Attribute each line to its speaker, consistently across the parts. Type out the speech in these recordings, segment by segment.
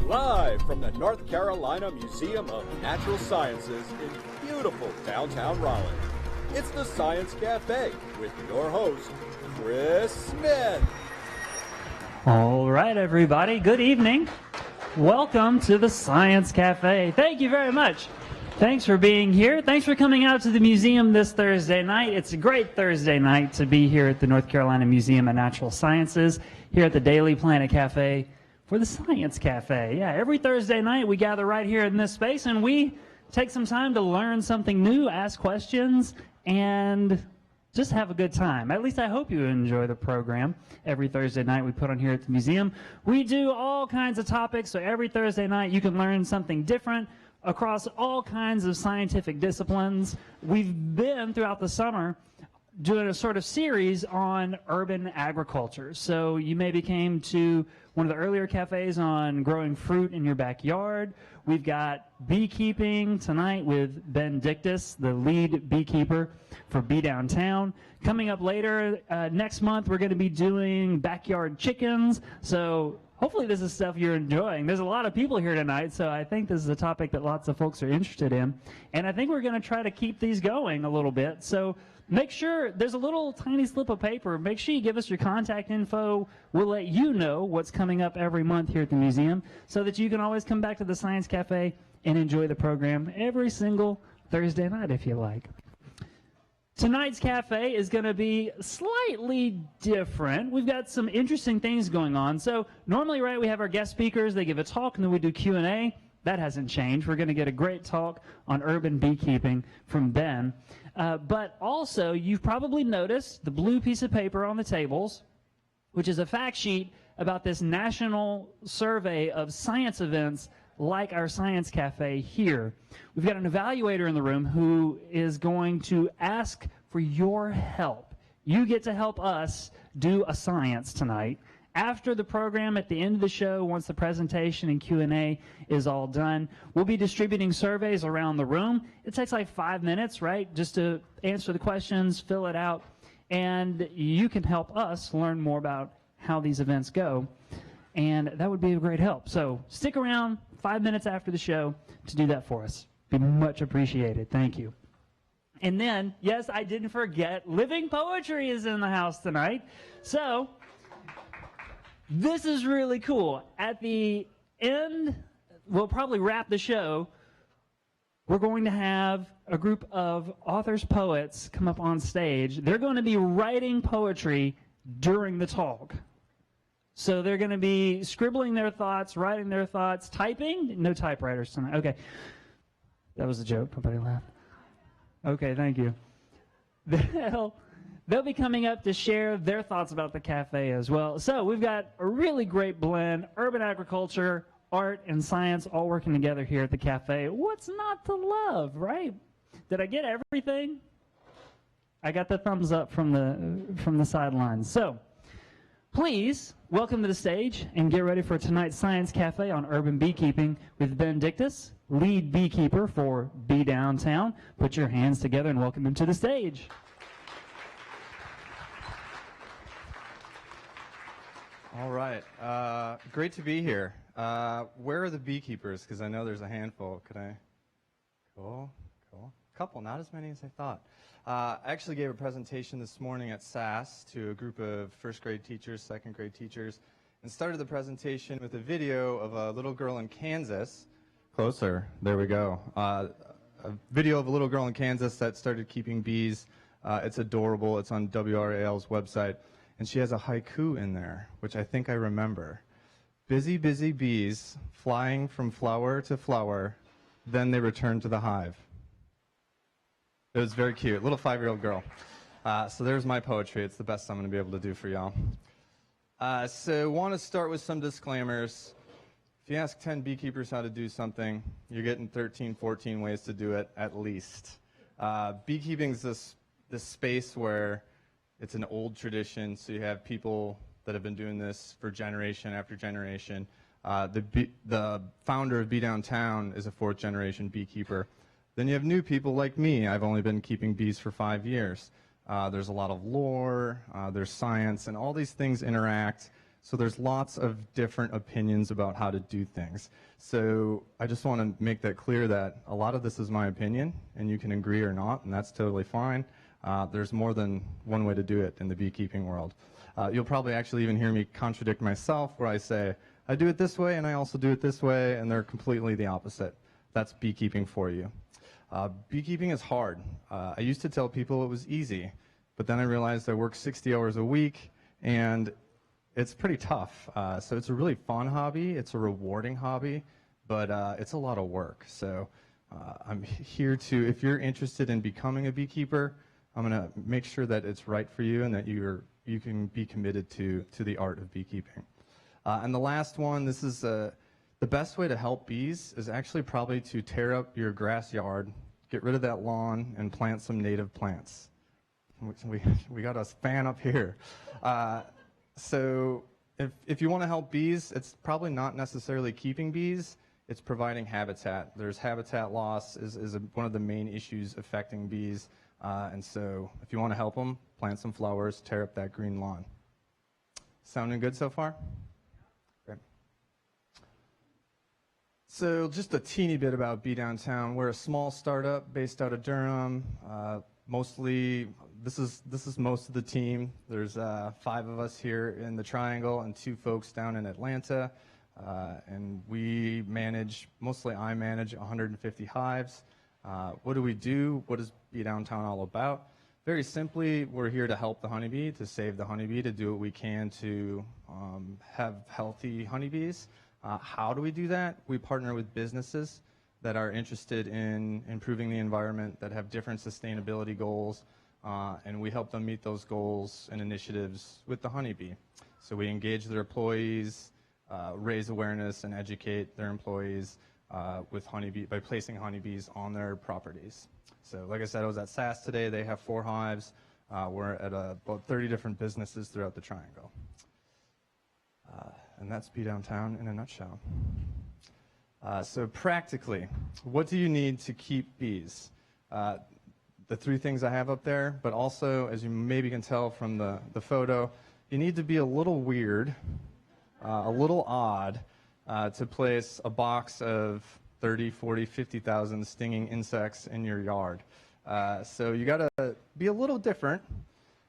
Speaker 1: Live from the North Carolina Museum of Natural Sciences in beautiful downtown Raleigh, it's the Science Cafe with your host, Chris Smith.
Speaker 2: All right, everybody, good evening. Welcome to the Science Cafe. Thank you very much. Thanks for being here. Thanks for coming out to the museum this Thursday night. It's a great Thursday night to be here at the North Carolina Museum of Natural Sciences, here at the Daily Planet Cafe for the Science Cafe. Yeah, every Thursday night we gather right here in this space and we take some time to learn something new, ask questions, and just have a good time. At least I hope you enjoy the program. Every Thursday night we put on here at the museum. We do all kinds of topics, so every Thursday night you can learn something different across all kinds of scientific disciplines. We've been, throughout the summer, doing a sort of series on urban agriculture. So you maybe came to one of the earlier cafes on growing fruit in your backyard. We've got beekeeping tonight with Ben Dictus, the lead beekeeper for Bee Downtown. Coming up later, next month, we're going to be doing backyard chickens. So hopefully this is stuff you're enjoying. There's a lot of people here tonight, so I think this is a topic that lots of folks are interested in. And I think we're going to try to keep these going a little bit. So make sure, there's a little tiny slip of paper. Make sure you give us your contact info. We'll let you know what's coming up every month here at the museum so that you can always come back to the Science Cafe and enjoy the program every single Thursday night if you like. Tonight's cafe is going to be slightly different. We've got some interesting things going on. So normally, right, we have our guest speakers. They give a talk, and then we do Q&A. That hasn't changed. We're going to get a great talk on urban beekeeping from Ben. But also, you've probably noticed the blue piece of paper on the tables, which is a fact sheet about this national survey of science events like our Science Cafe here. We've got an evaluator in the room who is going to ask for your help. You get to help us do a science tonight. After the program, at the end of the show, once the presentation and Q&A is all done, we'll be distributing surveys around the room. It takes like 5 minutes, right, just to answer the questions, fill it out, and you can help us learn more about how these events go, and that would be a great help. So stick around 5 minutes after the show to do that for us. Be much appreciated. Thank you. And then, yes, I didn't forget, Living Poetry is in the house tonight. So this is really cool. At the end, we'll probably wrap the show. We're going to have a group of authors, poets come up on stage. They're going to be writing poetry during the talk. So they're going to be scribbling their thoughts, writing their thoughts, typing. No typewriters tonight. Okay. That was a joke. Nobody laughed. Okay, thank you. They'll be coming up to share their thoughts about the cafe as well. So we've got a really great blend, urban agriculture, art, and science all working together here at the cafe. What's not to love, right? Did I get everything? I got the thumbs up from the sidelines. So please welcome to the stage and get ready for tonight's Science Cafe on urban beekeeping with Ben Dictus, lead beekeeper for Bee Downtown. Put your hands together and welcome him to the stage.
Speaker 3: All right, great to be here. Where are the beekeepers? Because I know there's a handful. Could I? Cool. Couple, not as many as I thought. I actually gave a presentation this morning at SAS to a group of first grade teachers, second grade teachers, and started the presentation with a video of a little girl in Kansas. Closer, there we go. A video of a little girl in Kansas that started keeping bees. It's adorable. It's on WRAL's website. And she has a haiku in there, which I think I remember. Busy, busy bees, flying from flower to flower, then they return to the hive. It was very cute, little 5-year-old girl. So there's my poetry. It's the best I'm going to be able to do for y'all. So I want to start with some disclaimers. If you ask 10 beekeepers how to do something, you're getting 13, 14 ways to do it at least. Beekeeping is this space where it's an old tradition, so you have people that have been doing this for generation after generation. The founder of Bee Downtown is a 4th generation beekeeper. Then you have new people like me. I've only been keeping bees for 5 years. There's a lot of lore, there's science, and all these things interact. So there's lots of different opinions about how to do things. So I just want to make that clear that a lot of this is my opinion, and you can agree or not, and that's totally fine. There's more than one way to do it in the beekeeping world. You'll probably actually even hear me contradict myself where I say, I do it this way and I also do it this way, and they're completely the opposite. That's beekeeping for you. Beekeeping is hard. I used to tell people it was easy, but then I realized I work 60 hours a week, and it's pretty tough. So it's a really fun hobby. It's a rewarding hobby, but it's a lot of work. So I'm here to, if you're interested in becoming a beekeeper, I'm going to make sure that it's right for you and that you can be committed to the art of beekeeping. And the last one, this is the best way to help bees is actually probably to tear up your grass yard, get rid of that lawn, and plant some native plants. We got a fan up here. So if you want to help bees, it's probably not necessarily keeping bees, it's providing habitat. There's habitat loss is one of the main issues affecting bees. And so if you want to help them, plant some flowers, tear up that green lawn. Sounding good so far? Great. So just a teeny bit about Bee Downtown. We're a small startup based out of Durham. Mostly, this is most of the team. There's 5 of us here in the Triangle and 2 folks down in Atlanta. And mostly I manage 150 hives. What do we do? What is Bee Downtown all about? Very simply, we're here to help the honeybee, to save the honeybee, to do what we can to have healthy honeybees. How do we do that? We partner with businesses that are interested in improving the environment, that have different sustainability goals, and we help them meet those goals and initiatives with the honeybee. So we engage their employees, raise awareness and educate their employees with honeybee by placing honeybees on their properties. So like I said, I was at SAS today. They have 4 hives. We're at about 30 different businesses throughout the Triangle. And that's Bee Downtown in a nutshell. So practically, what do you need to keep bees? The 3 things I have up there, but also, as you maybe can tell from the photo, you need to be a little weird, a little odd, to place a box of 30, 40, 50,000 stinging insects in your yard. So you got to be a little different,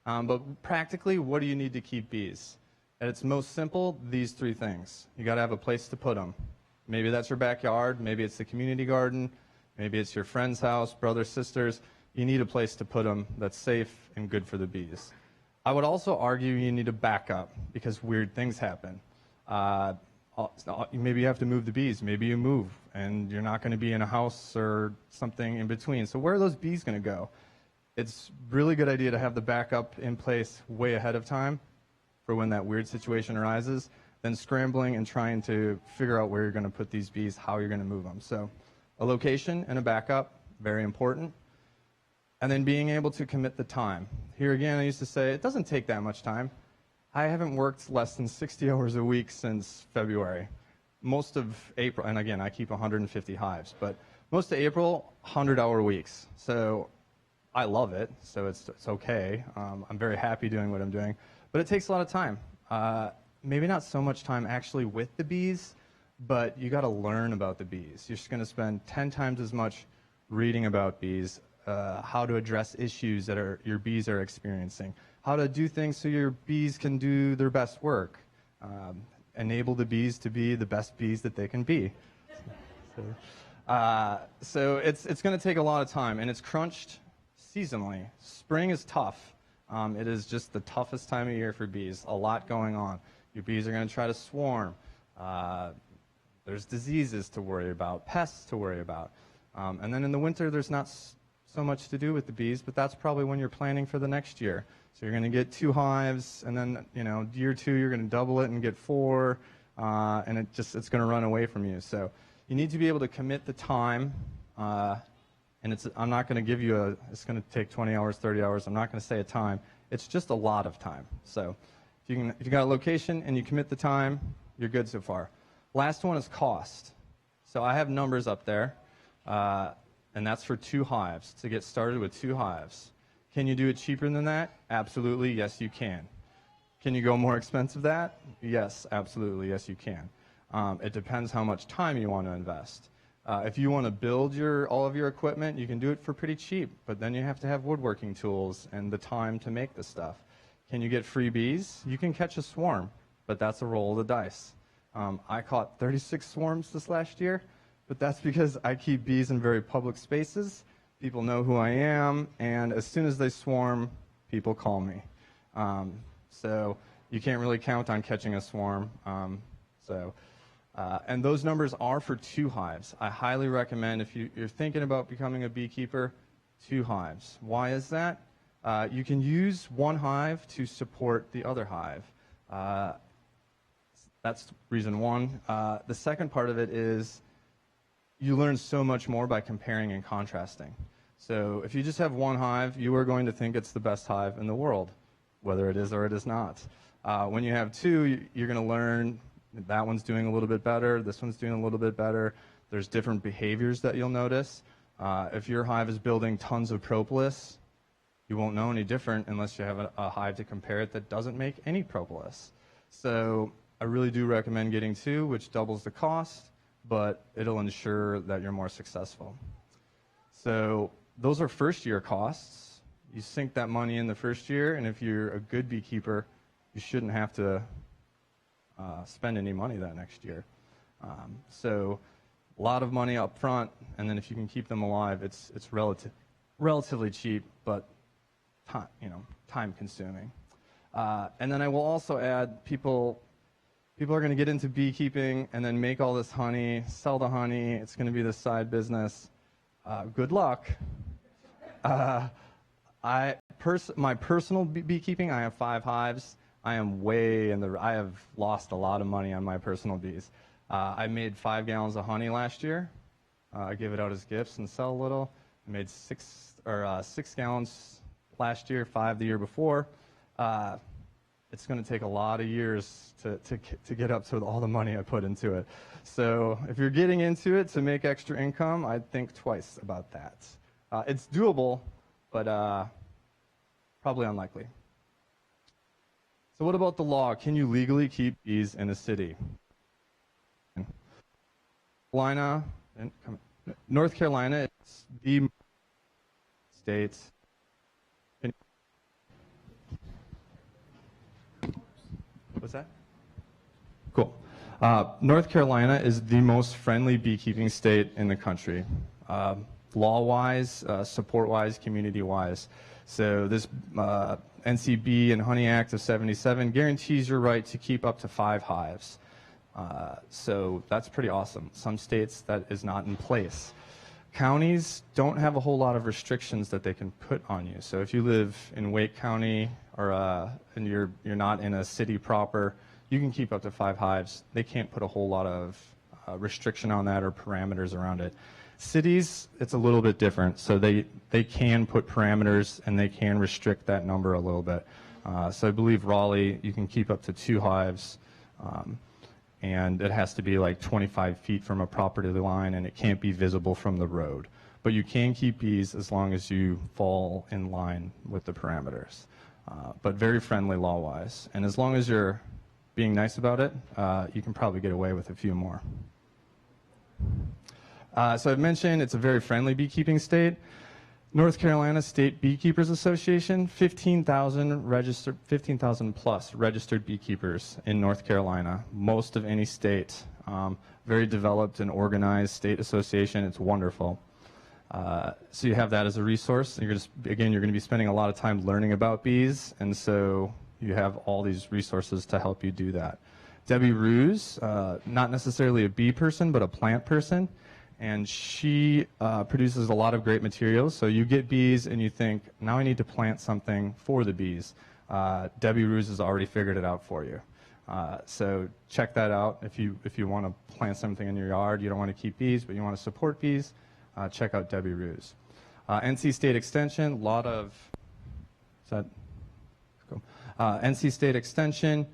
Speaker 3: but practically, what do you need to keep bees? At its most simple, these 3 things. You got to have a place to put them. Maybe that's your backyard, maybe it's the community garden, maybe it's your friend's house, brothers, sisters. You need a place to put them that's safe and good for the bees. I would also argue you need a backup because weird things happen. Maybe you have to move the bees. Maybe you move and you're not going to be in a house or something in between. So where are those bees going to go? It's a really good idea to have the backup in place way ahead of time for when that weird situation arises, than scrambling and trying to figure out where you're going to put these bees, how you're going to move them. So a location and a backup, very important. And then being able to commit the time. Here again, I used to say, it doesn't take that much time. I haven't worked less than 60 hours a week since February. Most of April, and again, I keep 150 hives, but most of April, 100-hour weeks. So I love it, so it's okay. I'm very happy doing what I'm doing, but it takes a lot of time. Maybe not so much time actually with the bees, but you got to learn about the bees. You're just going to spend 10 times as much reading about bees, how to address issues that your bees are experiencing, how to do things so your bees can do their best work, enable the bees to be the best bees that they can be. So it's going to take a lot of time, and it's crunched seasonally. Spring is tough. It is just the toughest time of year for bees. A lot going on. Your bees are going to try to swarm. There's diseases to worry about, pests to worry about. And then in the winter, there's not so much to do with the bees, but that's probably when you're planning for the next year. So you're going to get 2 hives, and then, year 2, you're going to double it and get 4, and it's going to run away from you. So you need to be able to commit the time, and I'm not going to give you it's going to take 20 hours, 30 hours. I'm not going to say a time. It's just a lot of time. So if you got a location and you commit the time, you're good so far. Last one is cost. So I have numbers up there, and that's for 2 hives, to get started with 2 hives. Can you do it cheaper than that? Absolutely, yes, you can. Can you go more expensive than that? Yes, absolutely. Yes, you can. It depends how much time you want to invest. If you want to build all of your equipment, you can do it for pretty cheap, but then you have to have woodworking tools and the time to make the stuff. Can you get free bees? You can catch a swarm, but that's a roll of the dice. I caught 36 swarms this last year, but that's because I keep bees in very public spaces. People know who I am, and as soon as they swarm, people call me. So you can't really count on catching a swarm. And those numbers are for 2 hives. I highly recommend, if you're thinking about becoming a beekeeper, 2 hives. Why is that? You can use 1 hive to support the other hive. That's reason 1. The second part of it is you learn so much more by comparing and contrasting. So if you just have 1 hive, you are going to think it's the best hive in the world, whether it is or it is not. When you have 2, you're going to learn that one's doing a little bit better, this one's doing a little bit better. There's different behaviors that you'll notice. If your hive is building tons of propolis, you won't know any different unless you have a hive to compare it that doesn't make any propolis. So I really do recommend getting 2, which doubles the cost, but it'll ensure that you're more successful. So those are first-year costs. You sink that money in the first year, and if you're a good beekeeper, you shouldn't have to spend any money that next year. So a lot of money up front, and then if you can keep them alive, it's relatively cheap, but time consuming. And then I will also add, people are going to get into beekeeping and then make all this honey, sell the honey. It's going to be this side business. Good luck. My personal beekeeping, I have 5 hives. I have lost a lot of money on my personal bees. I made 5 gallons of honey last year. I give it out as gifts and sell a little. I made 6 gallons last year, 5 the year before. It's going to take a lot of years to get up to all the money I put into it. So if you're getting into it to make extra income, I'd think twice about that. It's doable, but probably unlikely. So what about the law? Can you legally keep bees in a city? North Carolina is the state. What's that? Cool. North Carolina is the most friendly beekeeping state in the country, law-wise, support-wise, community-wise. So this NCB and Honey Act of '77 guarantees your right to keep up to 5 hives. So that's pretty awesome. Some states that is not in place. Counties don't have a whole lot of restrictions that they can put on you. So if you live in Wake County or and you're not in a city proper, you can keep up to 5 hives. They can't put a whole lot of restriction on that or parameters around it. Cities, it's a little bit different. So they can put parameters and they can restrict that number a little bit. So I believe Raleigh, you can keep up to 2 hives. And it has to be like 25 feet from a property line, and it can't be visible from the road. But you can keep bees as long as you fall in line with the parameters. But very friendly law-wise. And as long as you're being nice about it, you can probably get away with a few more. So I've mentioned it's a very friendly beekeeping state. North Carolina State Beekeepers Association, 15,000 plus registered beekeepers in North Carolina, most of any state. Very developed and organized state association. It's wonderful. So you have that as a resource. You're going to be spending a lot of time learning about bees, and so you have all these resources to help you do that. Debbie Ruse, not necessarily a bee person, but a plant person. And she produces a lot of great materials. So you get bees and you think, now I need to plant something for the bees. Debbie Ruse has already figured it out for you. So check that out. If you want to plant something in your yard, you don't want to keep bees, but you want to support bees, check out Debbie Ruse. NC State Extension, a lot of, is that, cool. NC State Extension,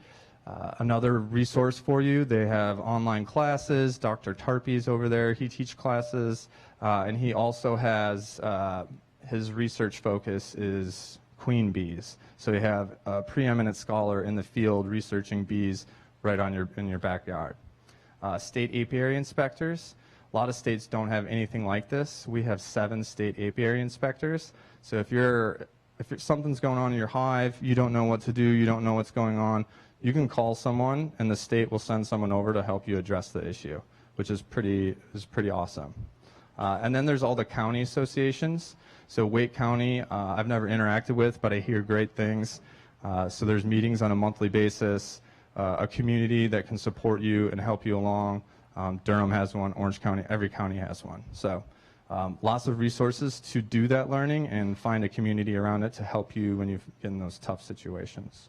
Speaker 3: another resource for you. They have online classes. Dr. Tarpey's over there. He teaches classes, and he also has his research focus is queen bees. So you have a preeminent scholar in the field researching bees right in your backyard. State apiary inspectors. A lot of states don't have anything like this. We have 7 state apiary inspectors. So if something's going on in your hive, you don't know what to do, you don't know what's going on, you can call someone and the state will send someone over to help you address the issue, which is pretty awesome. And then there's all the county associations. So Wake County, I've never interacted with, but I hear great things. So there's meetings on a monthly basis, a community that can support you and help you along. Durham has one, Orange County, every county has one. So lots of resources to do that learning and find a community around it to help you when you get in those tough situations.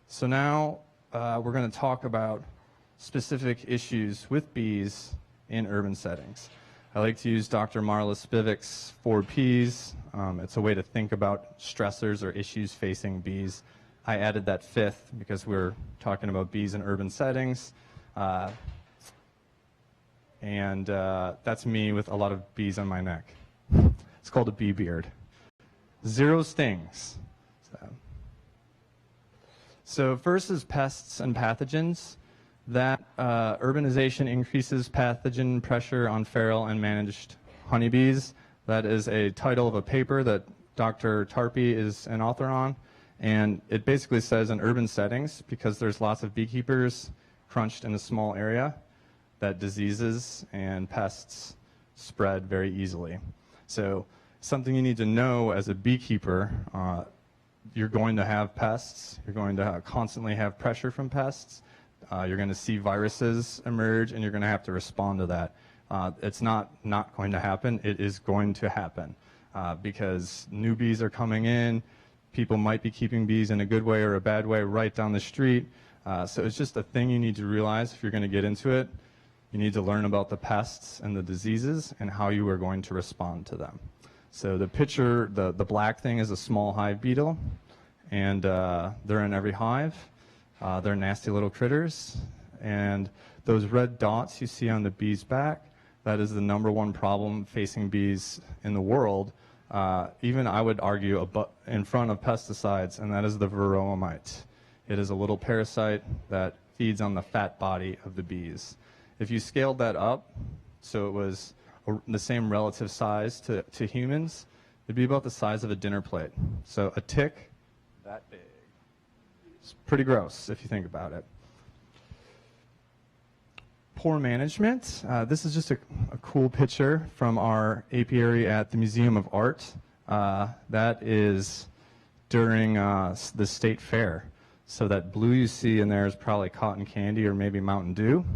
Speaker 3: So now we're going to talk about specific issues with bees in urban settings. I like to use Dr. Marla Spivik's 4 Ps. It's a way to think about stressors or issues facing bees. I added that 5th because we're talking about bees in urban settings. And that's me with a lot of bees on my neck. It's called a bee beard. 0 stings. So first is pests and pathogens. That urbanization increases pathogen pressure on feral and managed honeybees. That is a title of a paper that Dr. Tarpey is an author on. And it basically says in urban settings, because there's lots of beekeepers crunched in a small area, that diseases and pests spread very easily. So something you need to know as a beekeeper, you're going to have pests, you're going to constantly have pressure from pests, you're going to see viruses emerge, and you're going to have to respond to that. It's not going to happen, it is going to happen because new bees are coming in, people might be keeping bees in a good way or a bad way right down the street. So it's just a thing you need to realize if you're going to get into it. You need to learn about the pests and the diseases and how you are going to respond to them. So the picture, the black thing is a small hive beetle, and they're in every hive. They're nasty little critters, and those red dots you see on the bee's back, that is the #1 problem facing bees in the world. Even I would argue in front of pesticides, and that is the Varroa Mite. It is a little parasite that feeds on the fat body of the bees. If you scaled that up, so it was the same relative size to humans, it'd be about the size of a dinner plate. So a tick, that big. It's pretty gross if you think about it. Poor management. This is just a cool picture from our apiary at the Museum of Art. That is during the state fair. So that blue you see in there is probably cotton candy or maybe Mountain Dew.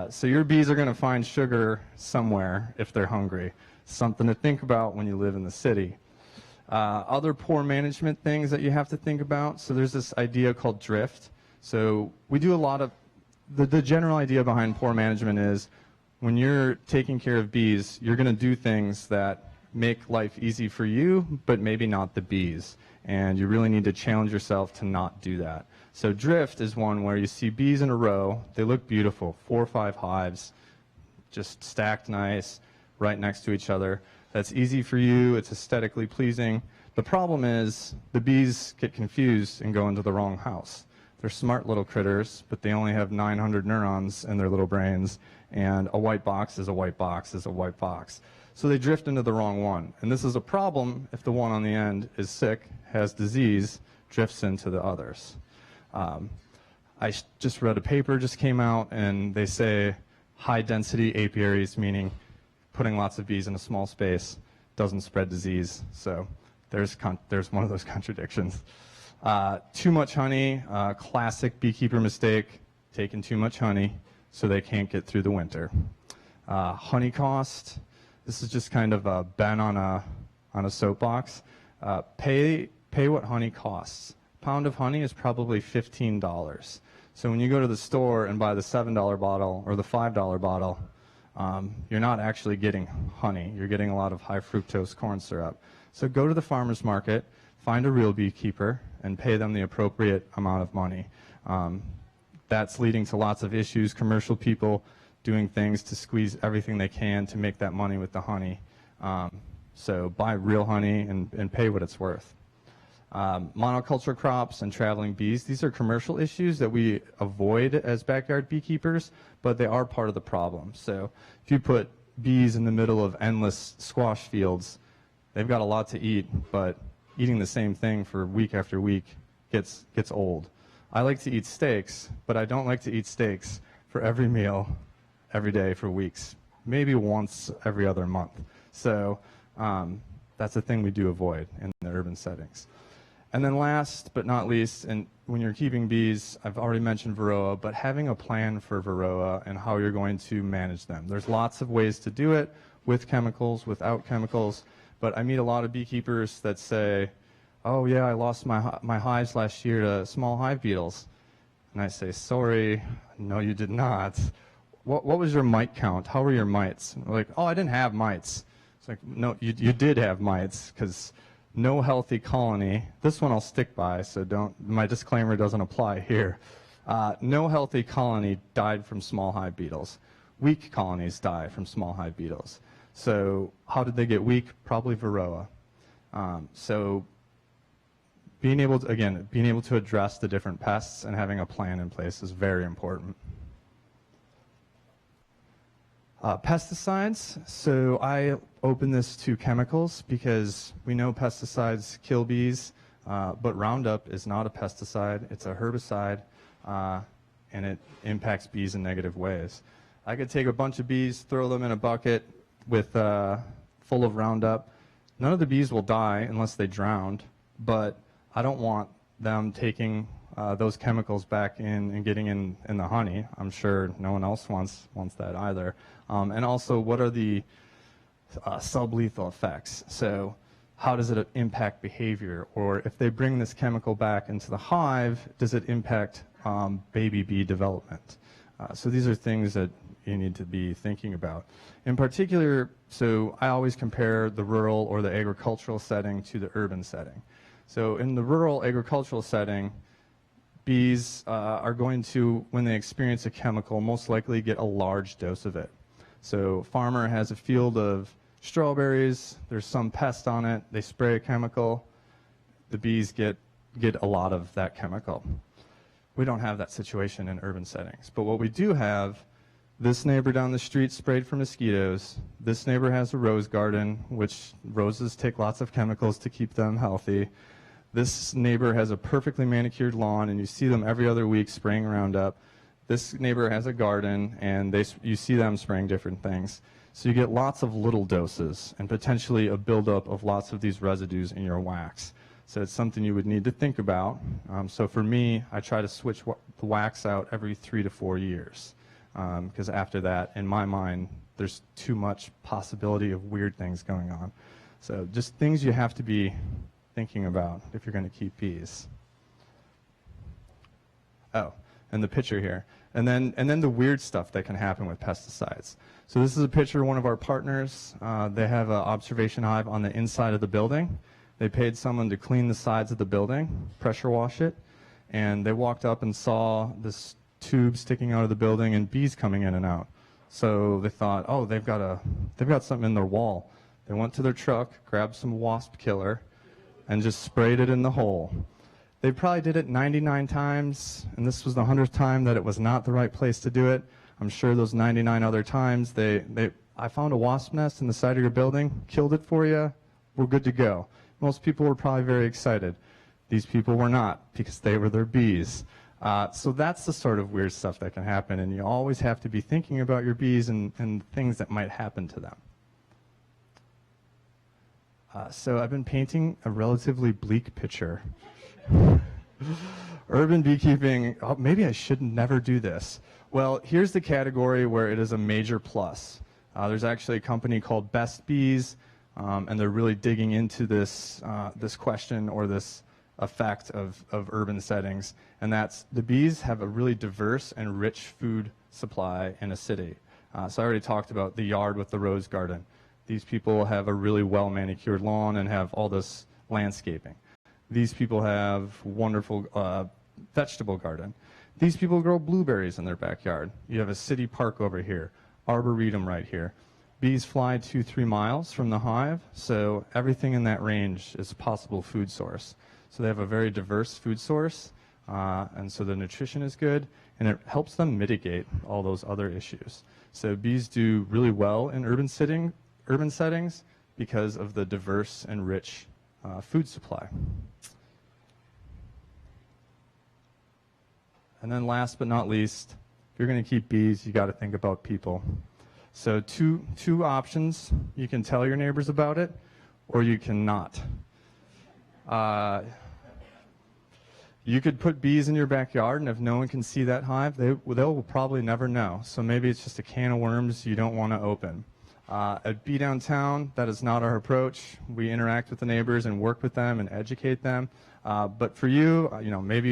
Speaker 3: So your bees are going to find sugar somewhere if they're hungry. Something to think about when you live in the city. Other poor management things that you have to think about. So there's this idea called drift. So we do a lot of, the general idea behind poor management is when you're taking care of bees, you're going to do things that make life easy for you, but maybe not the bees. And you really need to challenge yourself to not do that. So drift is one where you see bees in a row. They look beautiful, 4 or 5 hives, just stacked nice, right next to each other. That's easy for you. It's aesthetically pleasing. The problem is the bees get confused and go into the wrong house. They're smart little critters, but they only have 900 neurons in their little brains, and a white box is a white box is a white box. So they drift into the wrong one. And this is a problem if the one on the end is sick, has disease, drifts into the others. I just read a paper, just came out, and they say high density apiaries, meaning putting lots of bees in a small space, doesn't spread disease. So there's one of those contradictions. Too much honey, classic beekeeper mistake, taking too much honey so they can't get through the winter. Honey cost, this is just kind of Ben on a soapbox. Pay what honey costs. A pound of honey is probably $15. So when you go to the store and buy the $7 bottle or the $5 bottle, you're not actually getting honey. You're getting a lot of high fructose corn syrup. So go to the farmer's market, find a real beekeeper, and pay them the appropriate amount of money. That's leading to lots of issues, commercial people doing things to squeeze everything they can to make that money with the honey. So buy real honey and pay what it's worth. Monoculture crops and traveling bees, these are commercial issues that we avoid as backyard beekeepers, but they are part of the problem. So if you put bees in the middle of endless squash fields, they've got a lot to eat, but eating the same thing for week after week gets old. I like to eat steaks, but I don't like to eat steaks for every meal, every day for weeks, maybe once every other month. So that's a thing we do avoid in the urban settings. And then last but not least, and when you're keeping bees, I've already mentioned Varroa, but having a plan for Varroa and how you're going to manage them. There's lots of ways to do it, with chemicals, without chemicals, but I meet a lot of beekeepers that say, oh yeah, I lost my hives last year to small hive beetles. And I say, sorry, no you did not. What was your mite count? How were your mites? And they're like, oh, I didn't have mites. It's like, no, you did have mites, because no healthy colony, this one I'll stick by, so my disclaimer doesn't apply here. No healthy colony died from small hive beetles. Weak colonies die from small hive beetles. So how did they get weak? Probably Varroa. So being able to address the different pests and having a plan in place is very important. Pesticides, so I open this to chemicals because we know pesticides kill bees, but Roundup is not a pesticide, it's a herbicide, and it impacts bees in negative ways. I could take a bunch of bees, throw them in a bucket with full of Roundup. None of the bees will die unless they drowned, but I don't want them taking those chemicals back in and getting in the honey. I'm sure no one else wants that either. And also, what are the sublethal effects? So how does it impact behavior? Or if they bring this chemical back into the hive, does it impact baby bee development? So these are things that you need to be thinking about. In particular, so I always compare the rural or the agricultural setting to the urban setting. So in the rural agricultural setting, bees are going to, when they experience a chemical, most likely get a large dose of it. So farmer has a field of strawberries, there's some pest on it, they spray a chemical, the bees get a lot of that chemical. We don't have that situation in urban settings. But what we do have, this neighbor down the street sprayed for mosquitoes, this neighbor has a rose garden, which roses take lots of chemicals to keep them healthy. This neighbor has a perfectly manicured lawn, and you see them every other week spraying Roundup. This neighbor has a garden, and you see them spraying different things. So you get lots of little doses and potentially a buildup of lots of these residues in your wax. So it's something you would need to think about. So for me, I try to switch the wax out every 3 to 4 years, because after that, in my mind, there's too much possibility of weird things going on. So just things you have to be thinking about if you're going to keep bees. Oh, and the picture here. And then the weird stuff that can happen with pesticides. So this is a picture of one of our partners. They have an observation hive on the inside of the building. They paid someone to clean the sides of the building, pressure wash it, and they walked up and saw this tube sticking out of the building and bees coming in and out. So they thought, oh, they've got something in their wall. They went to their truck, grabbed some wasp killer, and just sprayed it in the hole. They probably did it 99 times, and this was the 100th time that it was not the right place to do it. I'm sure those 99 other times, I found a wasp nest in the side of your building, killed it for you, we're good to go. Most people were probably very excited. These people were not, because they were their bees. So that's the sort of weird stuff that can happen, and you always have to be thinking about your bees and things that might happen to them. So I've been painting a relatively bleak picture. Urban beekeeping, oh, maybe I should never do this. Well, here's the category where it is a major plus. There's actually a company called Best Bees, and they're really digging into this question or this effect of urban settings, and that's the bees have a really diverse and rich food supply in a city. So I already talked about the yard with the rose garden. These people have a really well manicured lawn and have all this landscaping. These people have wonderful vegetable garden. These people grow blueberries in their backyard. You have a city park over here, arboretum right here. Bees fly 2-3 miles from the hive, so everything in that range is a possible food source. So they have a very diverse food source, and so the nutrition is good, and it helps them mitigate all those other issues. So bees do really well in urban settings because of the diverse and rich food supply. And then last but not least, if you're going to keep bees, you got to think about people. So two options. You can tell your neighbors about it, or you cannot. You could put bees in your backyard, and if no one can see that hive, they'll probably never know. So maybe it's just a can of worms you don't want to open. At Bee Downtown, that is not our approach. We interact with the neighbors and work with them and educate them. But for you, maybe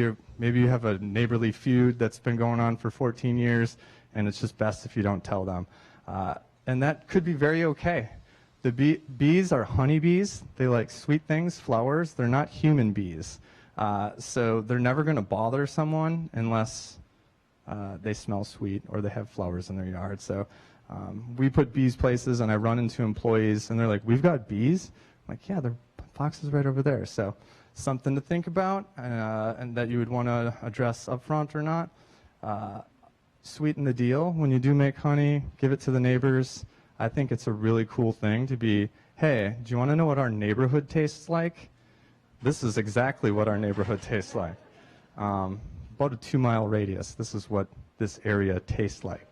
Speaker 3: you have a neighborly feud that's been going on for 14 years, and it's just best if you don't tell them. And that could be very okay. The bees are honeybees. They like sweet things, flowers. They're not human bees. So they're never going to bother someone unless they smell sweet or they have flowers in their yard. So we put bees places, and I run into employees, and they're like, "We've got bees?" I'm like, "Yeah, the box is right over there." So something to think about, and that you would want to address up front or not. Sweeten the deal. When you do make honey, give it to the neighbors. I think it's a really cool thing to be, "Hey, do you want to know what our neighborhood tastes like? This is exactly what our neighborhood tastes like. About a 2-mile radius, this is what this area tastes like."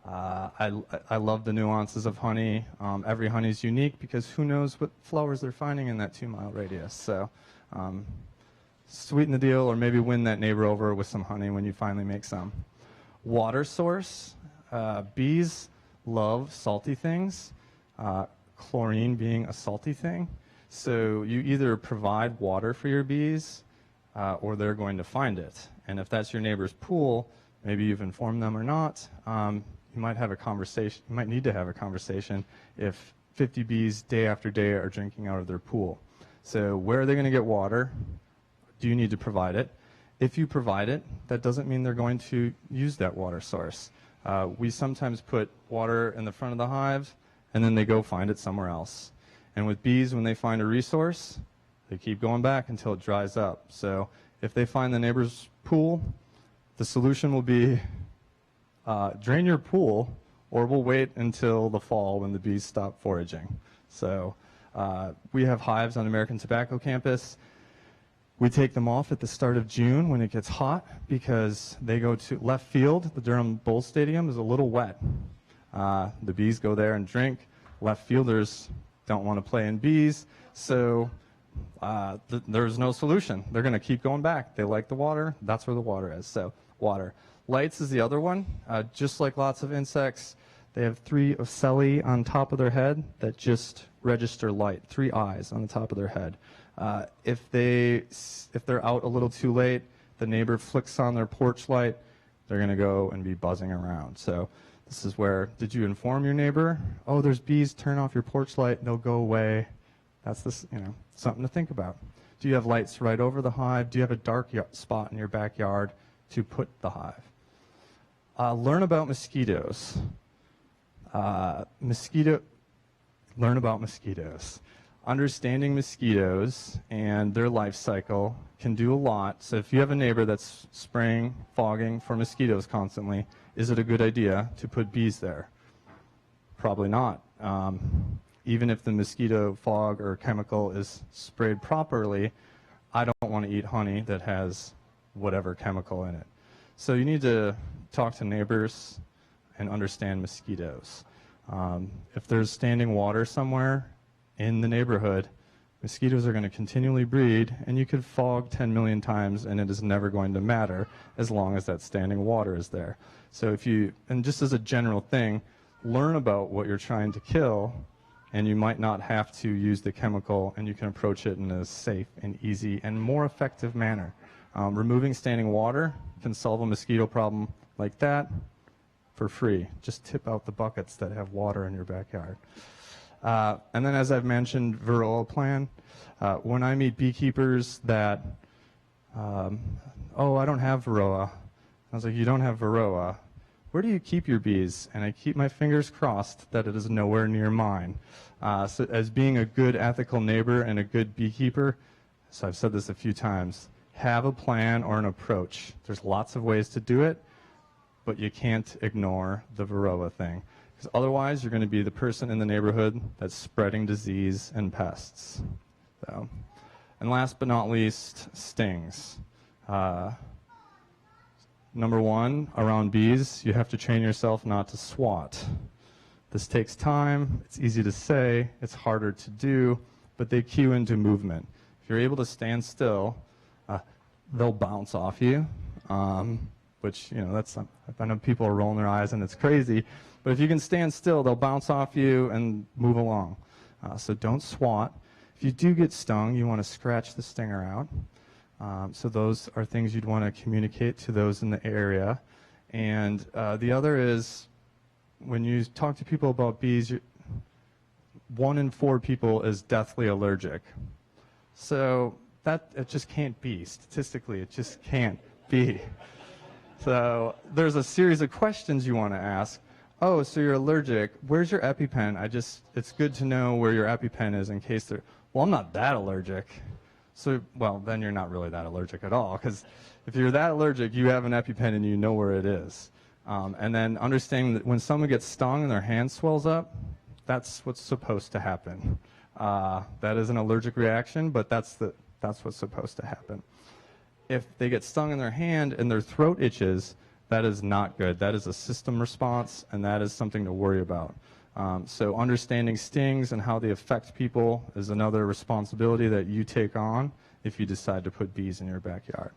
Speaker 3: I love the nuances of honey. Every honey is unique because who knows what flowers they're finding in that 2-mile radius. So sweeten the deal, or maybe win that neighbor over with some honey when you finally make some. Water source. Bees love salty things, chlorine being a salty thing. So you either provide water for your bees, or they're going to find it. And if that's your neighbor's pool, maybe you've informed them or not, you might have a conversation. You might need to have a conversation if 50 bees day after day are drinking out of their pool. So where are they going to get water? Do you need to provide it? If you provide it, that doesn't mean they're going to use that water source. We sometimes put water in the front of the hive, and then they go find it somewhere else. And with bees, when they find a resource, they keep going back until it dries up. So if they find the neighbor's pool, the solution will be drain your pool, or we'll wait until the fall when the bees stop foraging. So we have hives on American Tobacco campus. We take them off at the start of June when it gets hot because they go to left field. The Durham Bull Stadium is a little wet. The bees go there and drink. Left fielders don't want to play in bees, so there's no solution. They're going to keep going back. They like the water. That's where the water is. So water. Lights is the other one. Just like lots of insects, they have 3 ocelli on top of their head that just register light. 3 eyes on the top of their head. If they're out a little too late, the neighbor flicks on their porch light, they're going to go and be buzzing around. So this is where, did you inform your neighbor? Oh, there's bees, turn off your porch light, they'll go away. That's something to think about. Do you have lights right over the hive? Do you have a dark spot in your backyard to put the hive? Learn about mosquitoes. Learn about mosquitoes. Understanding mosquitoes and their life cycle can do a lot. So if you have a neighbor that's spraying, fogging for mosquitoes constantly, is it a good idea to put bees there? Probably not. Even if the mosquito fog or chemical is sprayed properly, I don't want to eat honey that has whatever chemical in it. So you need to talk to neighbors and understand mosquitoes. If there's standing water somewhere in the neighborhood, mosquitoes are going to continually breed, and you could fog 10 million times and it is never going to matter as long as that standing water is there. So and just as a general thing, learn about what you're trying to kill, and you might not have to use the chemical, and you can approach it in a safe and easy and more effective manner. Removing standing water can solve a mosquito problem like that for free. Just tip out the buckets that have water in your backyard. And then, as I've mentioned, Varroa plan. When I meet beekeepers that, oh, I don't have Varroa. I was like, you don't have Varroa. where do you keep your bees? And I keep my fingers crossed that it is nowhere near mine. So as being a good ethical neighbor and a good beekeeper, so I've said this a few times, have a plan or an approach. There's lots of ways to do it, but you can't ignore the Varroa thing. Because otherwise, you're going to be the person in the neighborhood that's spreading disease and pests. So, and last but not least, stings. Number one, around bees, you have to train yourself not to swat. This takes time. It's easy to say. It's harder to do, but they cue into movement. If you're able to stand still, they'll bounce off you, which, you know, that's, I know people are rolling their eyes and it's crazy, but if you can stand still, they'll bounce off you and move along. So don't swat. If you do get stung, you want to scratch the stinger out. So those are things you'd want to communicate to those in the area. And the other is, when you talk to people about bees, 1 in 4 people is deathly allergic. So that, it just can't be. Statistically, it just can't be. So there's a series of questions you want to ask. Oh, so you're allergic. Where's your EpiPen? It's good to know where your EpiPen is in case they're, well, I'm not that allergic. So, well, then you're not really that allergic at all, because if you're that allergic, you have an EpiPen and you know where it is. And then understanding that when someone gets stung and their hand swells up, that's what's supposed to happen. That is an allergic reaction, but that's what's supposed to happen. If they get stung in their hand and their throat itches, that is not good. That is a system response, and that is something to worry about. So understanding stings and how they affect people is another responsibility that you take on if you decide to put bees in your backyard.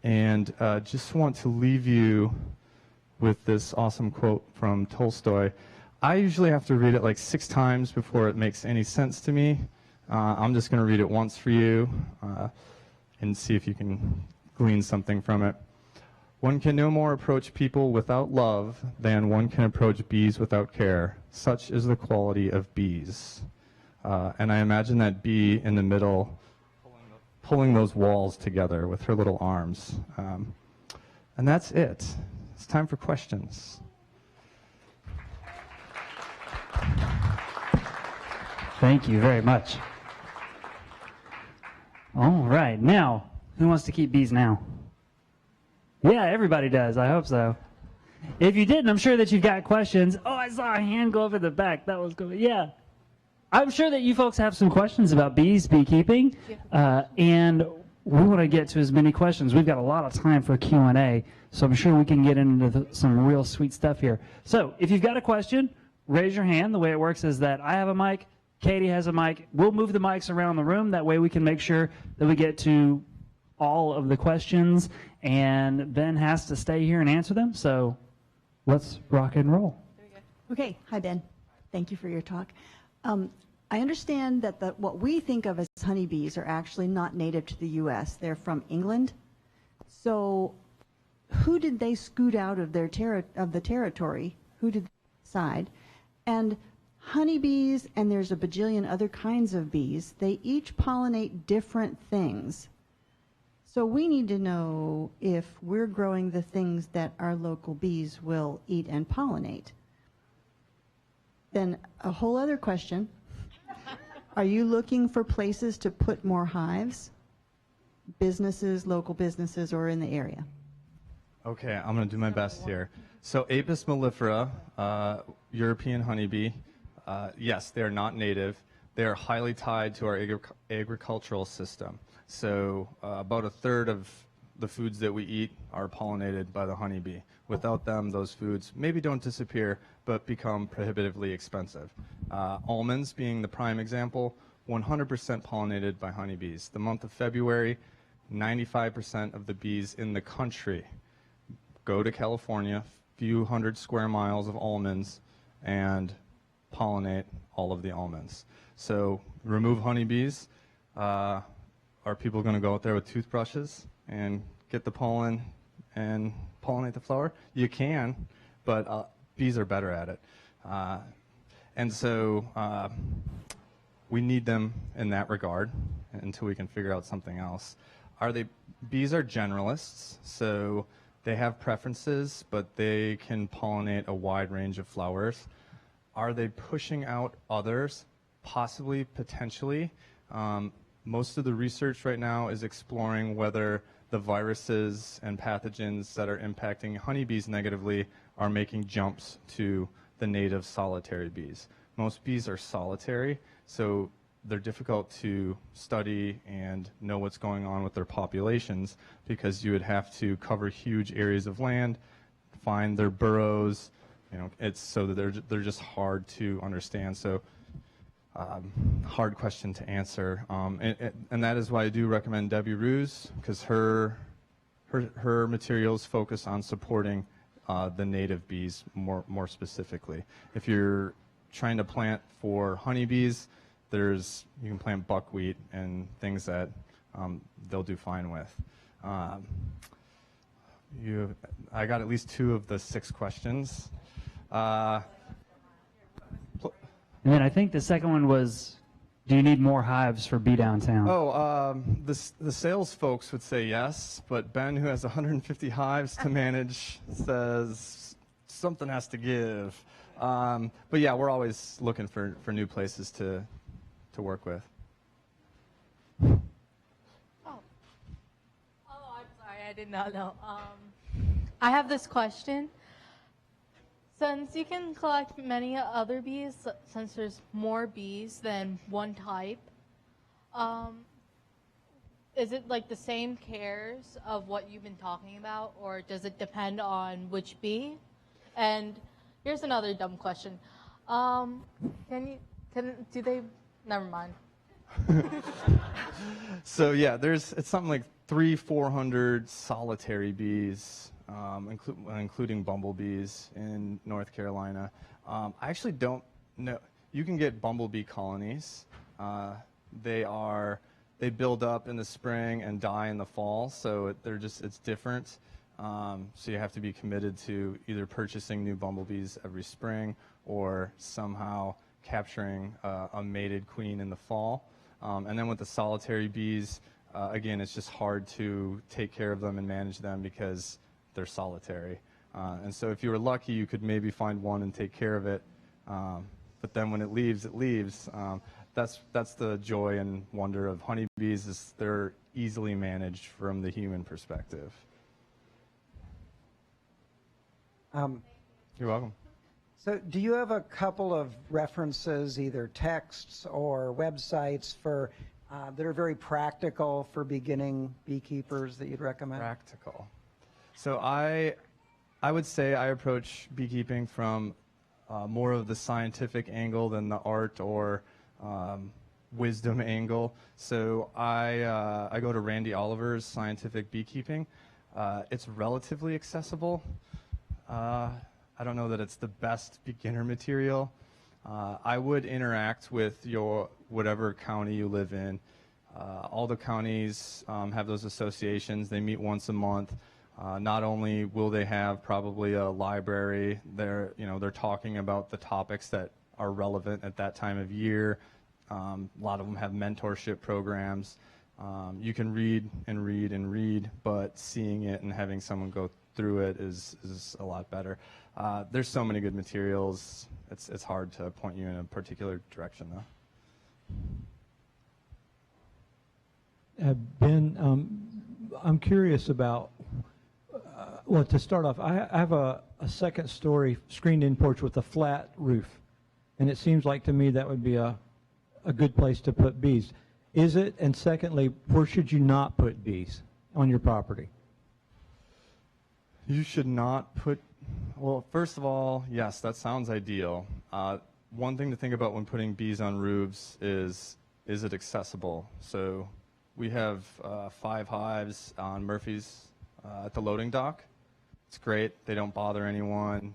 Speaker 3: And just want to leave you with this awesome quote from Tolstoy. I usually have to read it like 6 times before it makes any sense to me. I'm just going to read it once for you and see if you can glean something from it. One can no more approach people without love than one can approach bees without care. Such is the quality of bees. And I imagine that bee in the middle pulling those walls together with her little arms. And that's it. It's time for questions.
Speaker 2: Thank you very much. All right, now, who wants to keep bees now? Yeah, everybody does. I hope so. If you didn't, I'm sure that you've got questions. Oh, I saw a hand go over the back. That was good. Yeah. I'm sure that you folks have some questions about bees, beekeeping, and we want to get to as many questions. We've got a lot of time for Q&A, so I'm sure we can get into some real sweet stuff here. So if you've got a question, raise your hand. The way it works is that I have a mic, Katie has a mic. We'll move the mics around the room. That way we can make sure that we get to all of the questions, and Ben has to stay here and answer them. So let's rock and roll.
Speaker 4: There we go. Okay. Hi, Ben. Thank you for your talk. I understand that what we think of as honeybees are actually not native to the U.S. They're from England. So who did they scoot out of their the territory? Who did they decide? And honeybees, and there's a bajillion other kinds of bees, they each pollinate different things. So we need to know if we're growing the things that our local bees will eat and pollinate. Then a whole other question. Are you looking for places to put more hives? Businesses, local businesses, or in the area?
Speaker 3: Okay, I'm going to do my best here. So Apis mellifera, European honeybee, yes, they're not native. They're highly tied to our agricultural system. So about 1/3 of the foods that we eat are pollinated by the honeybee. Without them, those foods maybe don't disappear, but become prohibitively expensive. Almonds being the prime example, 100% pollinated by honeybees. The month of February, 95% of the bees in the country go to California, few hundred square miles of almonds, and pollinate all of the almonds. So remove honeybees. Are people going to go out there with toothbrushes and get the pollen and pollinate the flower? You can, but bees are better at it. And so we need them in that regard until we can figure out something else. Bees are generalists, so they have preferences, but they can pollinate a wide range of flowers. Are they pushing out others? Possibly, potentially. Most of the research right now is exploring whether the viruses and pathogens that are impacting honeybees negatively are making jumps to the native solitary bees. Most bees are solitary, so they're difficult to study and know what's going on with their populations because you would have to cover huge areas of land, find their burrows. It's so that they're just hard to understand. So hard question to answer. And that is why I do recommend Debbie Ruse, because her materials focus on supporting the native bees more specifically. If you're trying to plant for honeybees, you can plant buckwheat and things that they'll do fine with. I got at least 2 of the 6 questions.
Speaker 2: And then I think the second one was, do you need more hives for Bee Downtown?
Speaker 3: The sales folks would say yes, but Ben, who has 150 hives to manage, says something has to give. But yeah, we're always looking for new places to work with.
Speaker 5: Oh, I'm sorry, I did not know. I have this question. Since you can collect many other bees, since there's more bees than one type, is it like the same cares of what you've been talking about, or does it depend on which bee? And here's another dumb question. Never mind.
Speaker 3: So yeah, it's something like 300-400 solitary bees, including bumblebees in North Carolina. I actually don't know. You can get bumblebee colonies. They build up in the spring and die in the fall, so it's different. So you have to be committed to either purchasing new bumblebees every spring or somehow capturing a mated queen in the fall. And then with the solitary bees, again, it's just hard to take care of them and manage them because they're solitary. And so if you were lucky, you could maybe find one and take care of it. But then when it leaves, it leaves. That's the joy and wonder of honeybees, is they're easily managed from the human perspective. You're welcome.
Speaker 6: So do you have a couple of references, either texts or websites that are very practical for beginning beekeepers that you'd recommend?
Speaker 3: Practical. So I would say I approach beekeeping from more of the scientific angle than the art or wisdom angle. So I go to Randy Oliver's Scientific Beekeeping. It's relatively accessible. I don't know that it's the best beginner material. I would interact with whatever county you live in. All the counties have those associations. They meet once a month. Not only will they have probably a library, they're talking about the topics that are relevant at that time of year. A lot of them have mentorship programs. You can read and read and read, but seeing it and having someone go through it is a lot better. There's so many good materials. It's hard to point you in a particular direction, though.
Speaker 7: Ben, I'm curious about, well, to start off, I have a second story screened-in porch with a flat roof, and it seems like to me that would be a good place to put bees. Is it? And secondly, where should you not put bees on your property?
Speaker 3: You should not put, well, first of all, yes, that sounds ideal. One thing to think about when putting bees on roofs is it accessible? So we have 5 hives on Murphy's at the loading dock. It's great. They don't bother anyone.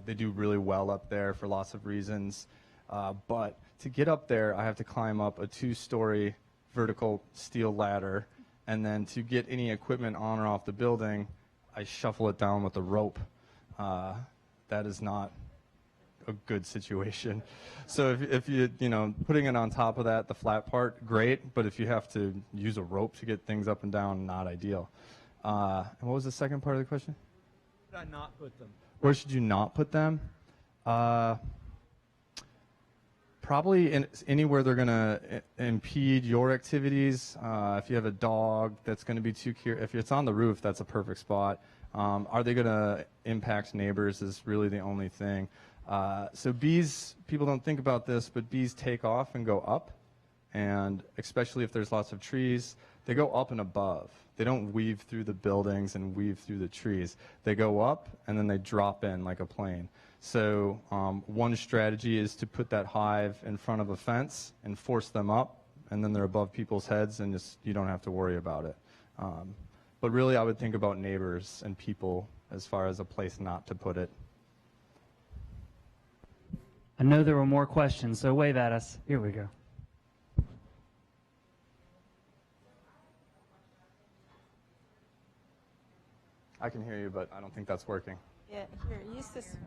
Speaker 3: They do really well up there for lots of reasons. But to get up there, I have to climb up a 2-story vertical steel ladder. And then to get any equipment on or off the building, I shuffle it down with a rope. That is not a good situation. So if you putting it on top of that, the flat part, great. But if you have to use a rope to get things up and down, not ideal. And what was the second part of the question?
Speaker 7: Where should I not put them?
Speaker 3: Where should you not put them? Probably anywhere they're going to impede your activities. If you have a dog that's going to be too curious, if it's on the roof, that's a perfect spot. Are they going to impact neighbors is really the only thing. So bees, people don't think about this, but bees take off and go up. And especially if there's lots of trees, they go up and above. They don't weave through the buildings and weave through the trees. They go up and then they drop in like a plane. So one strategy is to put that hive in front of a fence and force them up, and then they're above people's heads and just you don't have to worry about it. But really I would think about neighbors and people as far as a place not to put it.
Speaker 2: I know there were more questions, so wave at us. Here we go.
Speaker 3: I can hear you, but I don't think that's working.
Speaker 8: Yeah, here, use this one.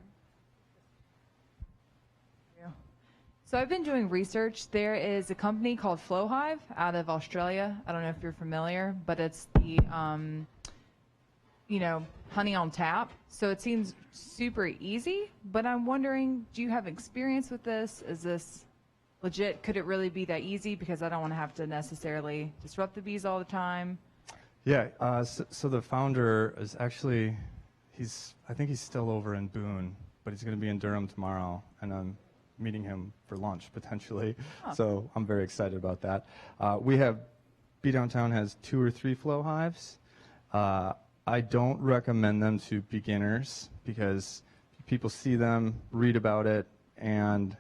Speaker 8: So I've been doing research. There is a company called Hive out of Australia. I don't know if you're familiar, but it's the, honey on tap. So it seems super easy, but I'm wondering, do you have experience with this? Is this legit? Could it really be that easy? Because I don't want to have to necessarily disrupt the bees all the time.
Speaker 3: Yeah, so the founder is actually, I think he's still over in Boone, but he's going to be in Durham tomorrow, and I'm meeting him for lunch potentially.
Speaker 8: Huh.
Speaker 3: So I'm very excited about that. Bee Downtown has 2 or 3 flow hives. I don't recommend them to beginners because people see them, read about it, and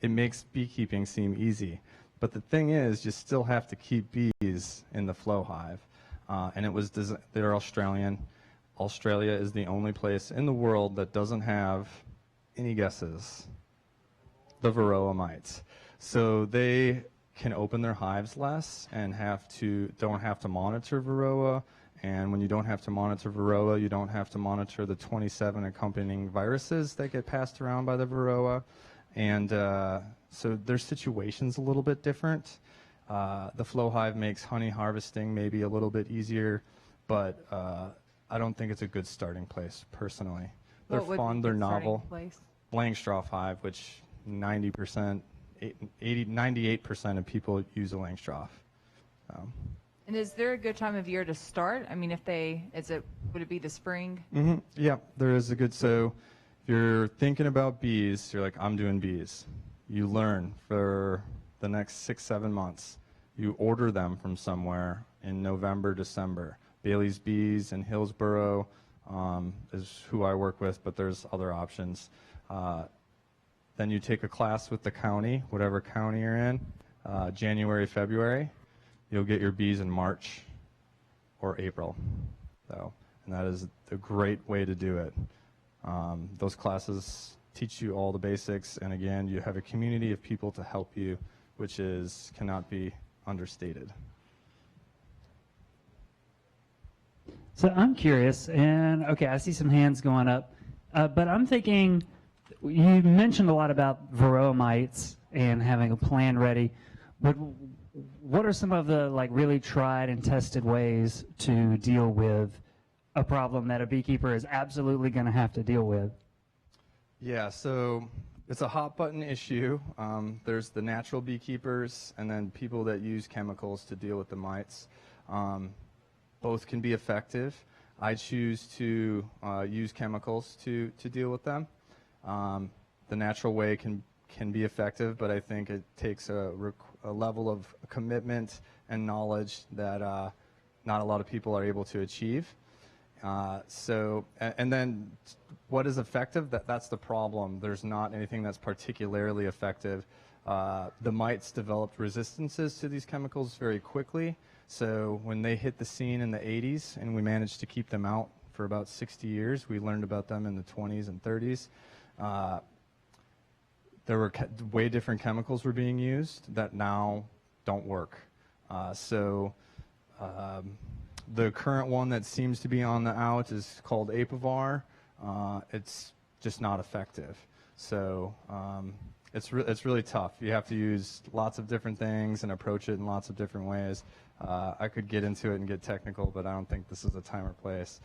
Speaker 3: it makes beekeeping seem easy. But the thing is, you still have to keep bees in the flow hive. And they're Australian. Australia is the only place in the world that doesn't have, any guesses? The Varroa mites. So they can open their hives less and don't have to monitor Varroa. And when you don't have to monitor Varroa, you don't have to monitor the 27 accompanying viruses that get passed around by the Varroa. And so their situation's a little bit different. The flow hive makes honey harvesting maybe a little bit easier, but I don't think it's a good starting place, personally. They're fun, they're novel. Langstrauf hive, which 98% of people use a Langstrauf.
Speaker 8: And is there a good time of year to start? I mean, would it be the spring?
Speaker 3: Mm-hmm. Yeah, there is a good, so if you're thinking about bees, you're like, I'm doing bees. You learn for the next 6-7 months. You order them from somewhere in November, December. Bailey's Bees in Hillsborough is who I work with, but there's other options. Then you take a class with the county, whatever county you're in, January, February. You'll get your bees in March or April. And that is a great way to do it. Those classes teach you all the basics, and again, you have a community of people to help you, which cannot be understated.
Speaker 2: So I'm curious, and okay, I see some hands going up, but I'm thinking, you mentioned a lot about Varroa mites and having a plan ready, but what are some of the really tried and tested ways to deal with a problem that a beekeeper is absolutely going to have to deal with? Yeah,
Speaker 3: so it's a hot button issue. There's the natural beekeepers and then people that use chemicals to deal with the mites. Both can be effective. I choose to use chemicals to deal with them. The natural way can be effective, but I think it takes a level of commitment and knowledge that not a lot of people are able to achieve. And then what is effective? That's the problem. There's not anything that's particularly effective. The mites developed resistances to these chemicals very quickly. So when they hit the scene in the 80s, and we managed to keep them out for about 60 years, we learned about them in the 20s and 30s. There were way different chemicals were being used that now don't work. The current one that seems to be on the out is called Apivar. It's just not effective. So it's really tough. You have to use lots of different things and approach it in lots of different ways. I could get into it and get technical, but I don't think this is the time or place.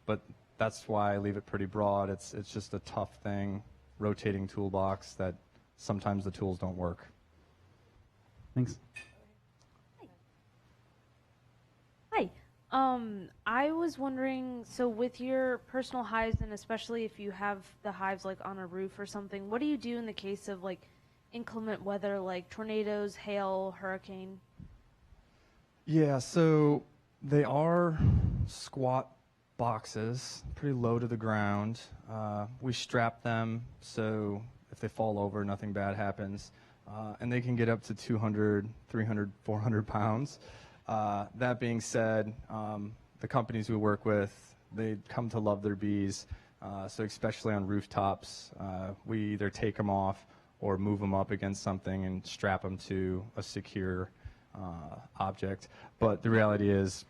Speaker 3: But that's why I leave it pretty broad. It's just a tough thing, rotating toolbox that sometimes the tools don't work.
Speaker 2: Thanks.
Speaker 9: Hi. I was wondering, so with your personal hives, and especially if you have the hives like on a roof or something, what do you do in the case of like inclement weather, like tornadoes, hail, hurricane?
Speaker 3: Yeah, so they are squat boxes, pretty low to the ground. We strap them so if they fall over, nothing bad happens. And they can get up to 200, 300, 400 pounds. That being said, the companies we work with, they come to love their bees. So especially on rooftops, we either take them off or move them up against something and strap them to a secure object. But the reality is,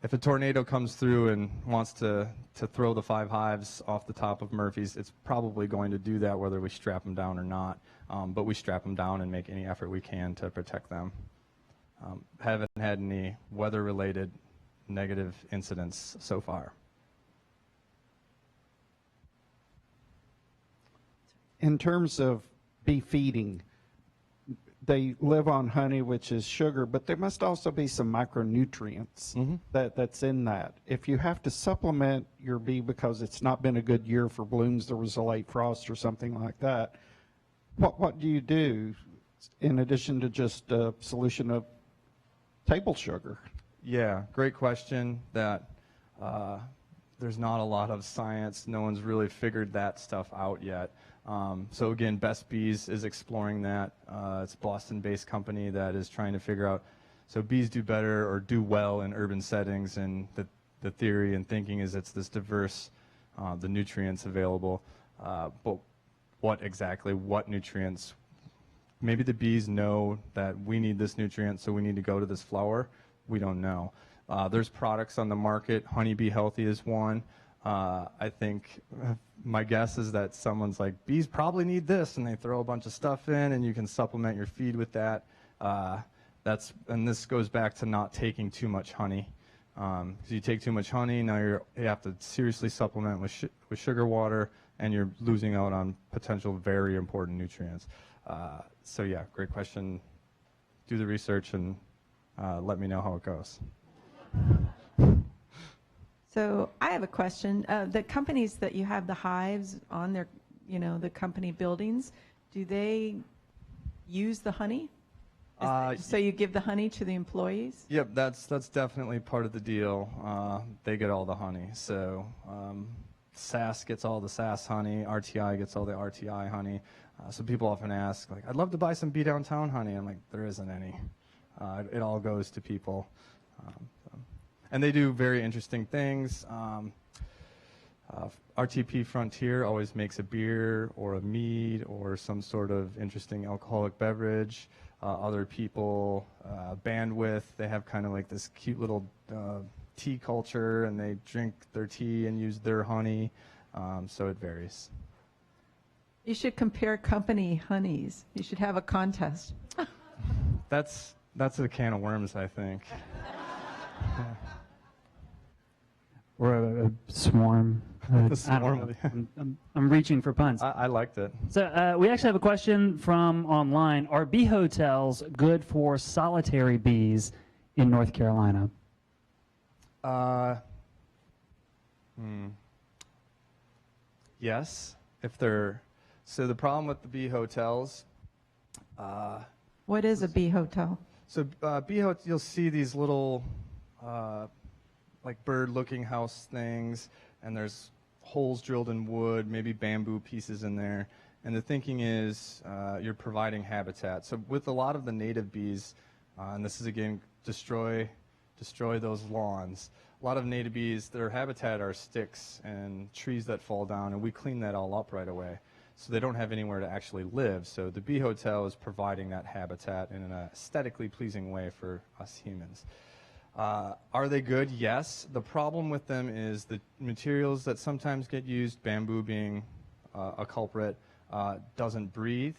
Speaker 3: if a tornado comes through and wants to throw the 5 hives off the top of Murphy's, it's probably going to do that whether we strap them down or not. But we strap them down and make any effort we can to protect them. Haven't had any weather-related negative incidents so far.
Speaker 10: In terms of bee feeding, they live on honey, which is sugar, but there must also be some micronutrients that's in that. If you have to supplement your bee because it's not been a good year for blooms, there was a late frost or something like that, what do you do in addition to just a solution of table sugar?
Speaker 3: Yeah, great question. That there's not a lot of science. No one's really figured that stuff out yet. So again, Best Bees is exploring that. It's a Boston-based company that is trying to figure out, so bees do better or do well in urban settings, and the theory and thinking is it's this diverse, the nutrients available, but what nutrients? Maybe the bees know that we need this nutrient, so we need to go to this flower. We don't know. There's products on the market. Honeybee Healthy is one. I think my guess is that someone's like, bees probably need this, and they throw a bunch of stuff in, and you can supplement your feed with that. And this goes back to not taking too much honey. Because you take too much honey, now you have to seriously supplement with sugar water, and you're losing out on potential very important nutrients. So yeah, great question. Do the research and let me know how it goes.
Speaker 11: So I have a question. The companies that you have the hives on their, the company buildings, do they use the honey? So you give the honey to the employees?
Speaker 3: Yep, that's definitely part of the deal. They get all the honey. So SAS gets all the SAS honey. RTI gets all the RTI honey. So people often ask, like, I'd love to buy some Bee Downtown honey. I'm like, there isn't any. It all goes to people. And they do very interesting things. RTP Frontier always makes a beer or a mead or some sort of interesting alcoholic beverage. Other people, Bandwidth, they have kind of like this cute little tea culture, and they drink their tea and use their honey. So it varies.
Speaker 11: You should compare company honeys. You should have a contest.
Speaker 3: That's a can of worms, I think.
Speaker 2: Or a swarm.
Speaker 3: The swarm.
Speaker 2: I'm reaching for puns.
Speaker 3: I liked it.
Speaker 2: So we actually have a question from online. Are bee hotels good for solitary bees in North Carolina?
Speaker 3: Yes, if they're. So the problem with the bee hotels.
Speaker 11: What is a bee hotel?
Speaker 3: So bee hotels, you'll see these little like bird-looking house things, and there's holes drilled in wood, maybe bamboo pieces in there. And the thinking is you're providing habitat. So with a lot of the native bees, and this is again destroy those lawns. A lot of native bees, their habitat are sticks and trees that fall down, and we clean that all up right away. So they don't have anywhere to actually live. So the bee hotel is providing that habitat in an aesthetically pleasing way for us humans. Are they good? Yes. The problem with them is the materials that sometimes get used, bamboo being a culprit, doesn't breathe,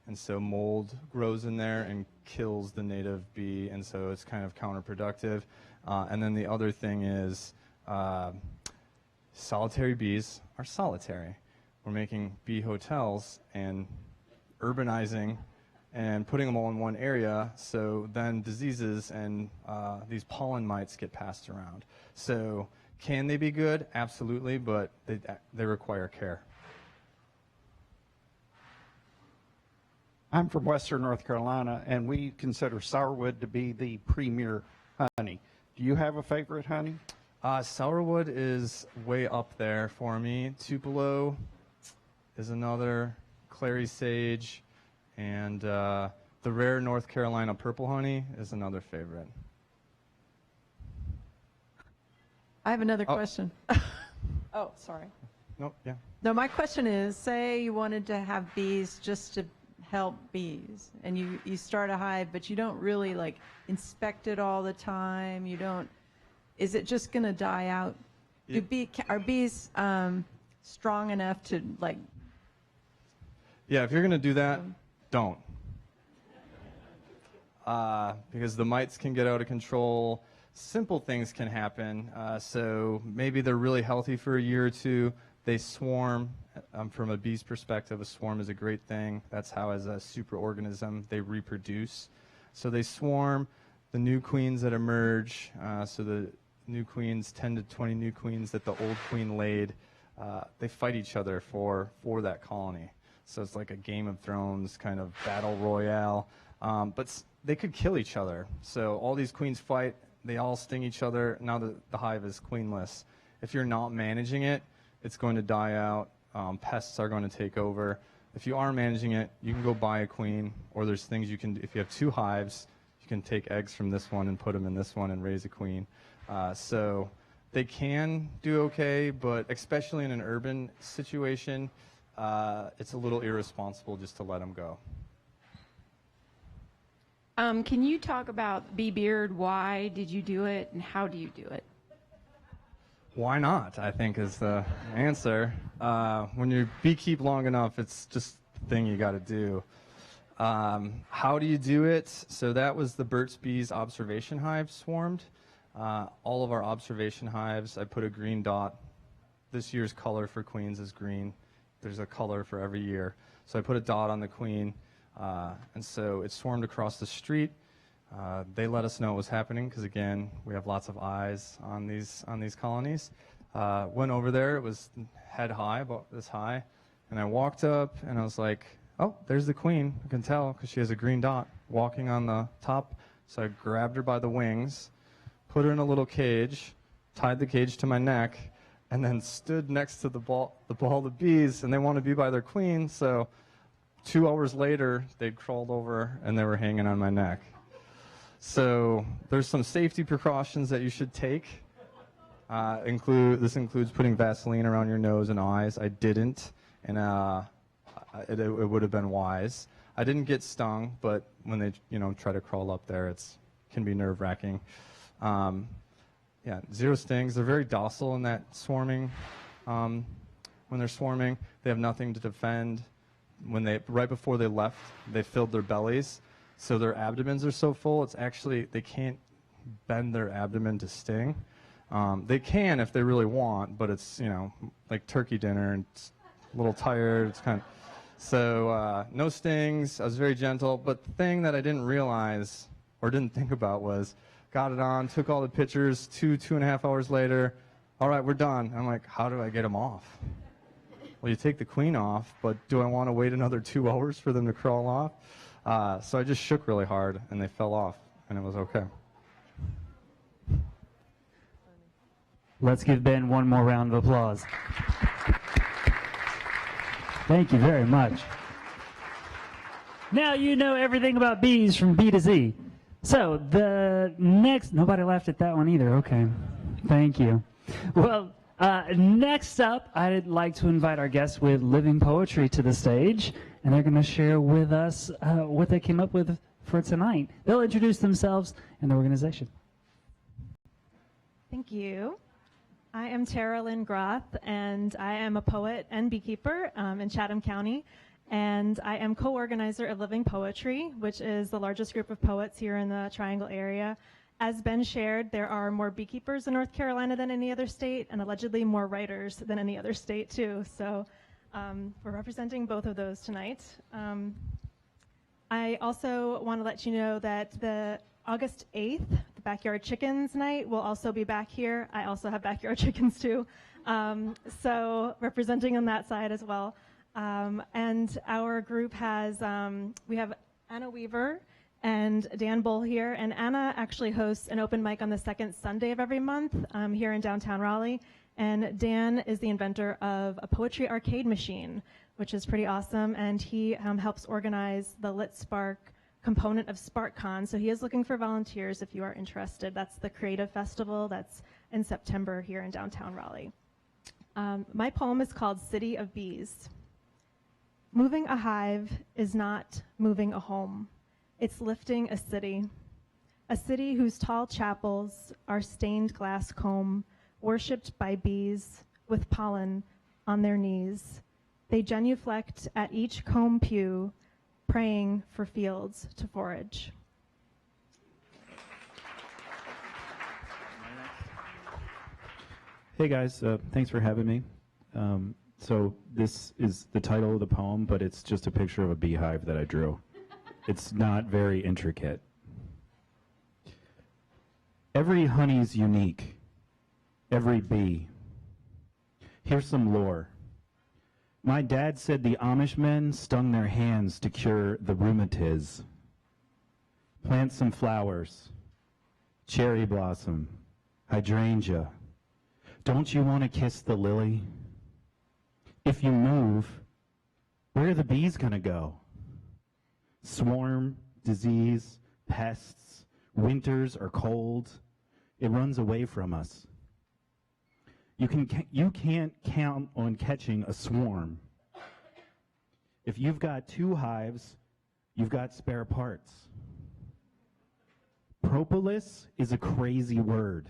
Speaker 3: and so mold grows in there and kills the native bee, and so it's kind of counterproductive. And then the other thing is solitary bees are solitary. We're making bee hotels and urbanizing and putting them all in one area, so then diseases and these pollen mites get passed around. So can they be good? Absolutely, but they require care.
Speaker 10: I'm from Western North Carolina, and we consider sourwood to be the premier honey. Do you have a favorite honey?
Speaker 3: Sourwood is way up there for me. Tupelo is another, clary sage, and the rare North Carolina purple honey is another favorite.
Speaker 11: I have another question. Oh, sorry.
Speaker 3: Nope, yeah.
Speaker 11: No, my question is, say you wanted to have bees just to help bees, and you start a hive, but you don't really like inspect it all the time. You don't. Is it just going to die out? Are bees strong enough to like?
Speaker 3: Yeah, if you're going to do that, don't. Because the mites can get out of control. Simple things can happen. So maybe they're really healthy for a year or two. They swarm. From a bee's perspective, a swarm is a great thing. That's how, as a superorganism, they reproduce. So they swarm. The new queens that emerge, so the new queens, 10 to 20 new queens that the old queen laid, they fight each other for that colony. So it's like a Game of Thrones kind of battle royale. But they could kill each other. So all these queens fight. They all sting each other. Now the hive is queenless. If you're not managing it, it's going to die out. Pests are going to take over. If you are managing it, you can go buy a queen, or there's things you can do. If you have two hives, you can take eggs from this one and put them in this one and raise a queen. So they can do okay, but especially in an urban situation, it's a little irresponsible just to let them go.
Speaker 12: Can you talk about Bee Beard? Why did you do it, and how do you do it?
Speaker 3: Why not, I think, is the answer. When you beekeep long enough, it's just the thing you got to do. How do you do it? So that was the Burt's Bees observation hive swarmed. All of our observation hives, I put a green dot. This year's color for queens is green. There's a color for every year. So I put a dot on the queen, and so it swarmed across the street. They let us know what was happening because, again, we have lots of eyes on these colonies. Went over there. It was head high, about this high. And I walked up, and I was like, oh, there's the queen. I can tell because she has a green dot walking on the top. So I grabbed her by the wings, put her in a little cage, tied the cage to my neck, and then stood next to the ball of bees. And they want to be by their queen. So 2 hours later, they'd crawled over, and they were hanging on my neck. So there's some safety precautions that you should take. This includes putting Vaseline around your nose and eyes. I didn't, and it would have been wise. I didn't get stung, but when they try to crawl up there, it can be nerve-wracking. Yeah, zero stings. They're very docile in that swarming. When they're swarming, they have nothing to defend. Right before they left, they filled their bellies. So their abdomens are so full, it's actually, they can't bend their abdomen to sting. They can if they really want, but it's, like turkey dinner, and it's a little tired. It's kind of, so no stings. I was very gentle. But the thing that I didn't realize or didn't think about was, got it on, took all the pictures, 2.5 hours later. All right, we're done. I'm like, how do I get them off? Well, you take the queen off, but do I want to wait another 2 hours for them to crawl off? So I just shook really hard, and they fell off, and it was okay.
Speaker 2: Let's give Ben one more round of applause. Thank you very much. Now you know everything about bees from B to Z. So the next, nobody laughed at that one either. Okay, thank you. Well, next up, I'd like to invite our guests with living poetry to the stage, and they're going to share with us what they came up with for tonight. They'll introduce themselves and the organization.
Speaker 13: Thank you. I am Tara Lynn Groth, and I am a poet and beekeeper in Chatham County. And I am co-organizer of Living Poetry, which is the largest group of poets here in the Triangle area. As Ben shared, there are more beekeepers in North Carolina than any other state, and allegedly more writers than any other state, too. So we're representing both of those tonight. I also want to let you know that the August 8th, the Backyard Chickens Night, will also be back here. I also have backyard chickens, too. So representing on that side as well. And our group has, we have Anna Weaver and Dan Bull here. And Anna actually hosts an open mic on the second Sunday of every month here in downtown Raleigh. And Dan is the inventor of a poetry arcade machine, which is pretty awesome. And he helps organize the Lit Spark component of SparkCon. So he is looking for volunteers if you are interested. That's the creative festival that's in September here in downtown Raleigh. My poem is called City of Bees. Moving a hive is not moving a home. It's lifting a city whose tall chapels are stained glass comb, worshipped by bees with pollen on their knees. They genuflect at each comb pew, praying for fields to forage.
Speaker 14: Hey guys, thanks for having me. So this is the title of the poem, but it's just a picture of a beehive that I drew. It's not very intricate. Every honey's unique, every bee. Here's some lore. My dad said the Amish men stung their hands to cure the rheumatiz. Plant some flowers, cherry blossom, hydrangea. Don't you want to kiss the lily? If you move, where are the bees gonna go? Swarm, disease, pests, winters are cold. It runs away from us. You can't count on catching a swarm. If you've got 2 hives, you've got spare parts. Propolis is a crazy word.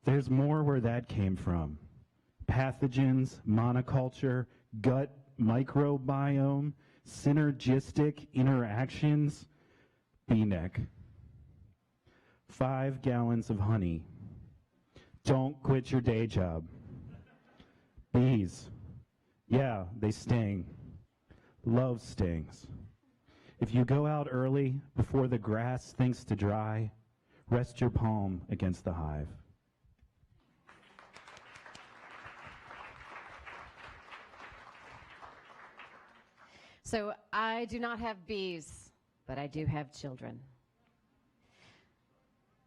Speaker 14: There's more where that came from. Pathogens, monoculture, gut microbiome, synergistic interactions, bee neck. 5 gallons of honey. Don't quit your day job. Bees. Yeah, they sting. Love stings. If you go out early before the grass thinks to dry, rest your palm against the hive.
Speaker 15: So I do not have bees, but I do have children.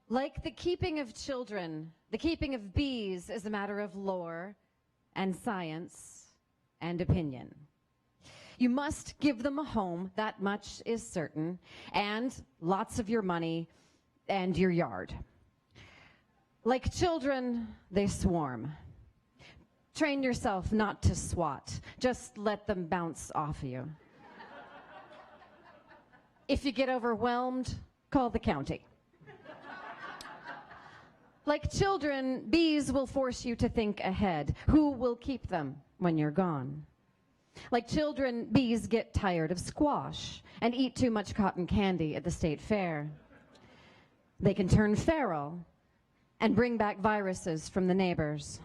Speaker 15: Like the keeping of children, the keeping of bees is a matter of lore and science and opinion. You must give them a home, that much is certain, and lots of your money and your yard. Like children, they swarm. Train yourself not to swat, just let them bounce off you. If you get overwhelmed, call the county. Like children, bees will force you to think ahead. Who will keep them when you're gone? Like children, bees get tired of squash and eat too much cotton candy at the state fair. They can turn feral and bring back viruses from the neighbors.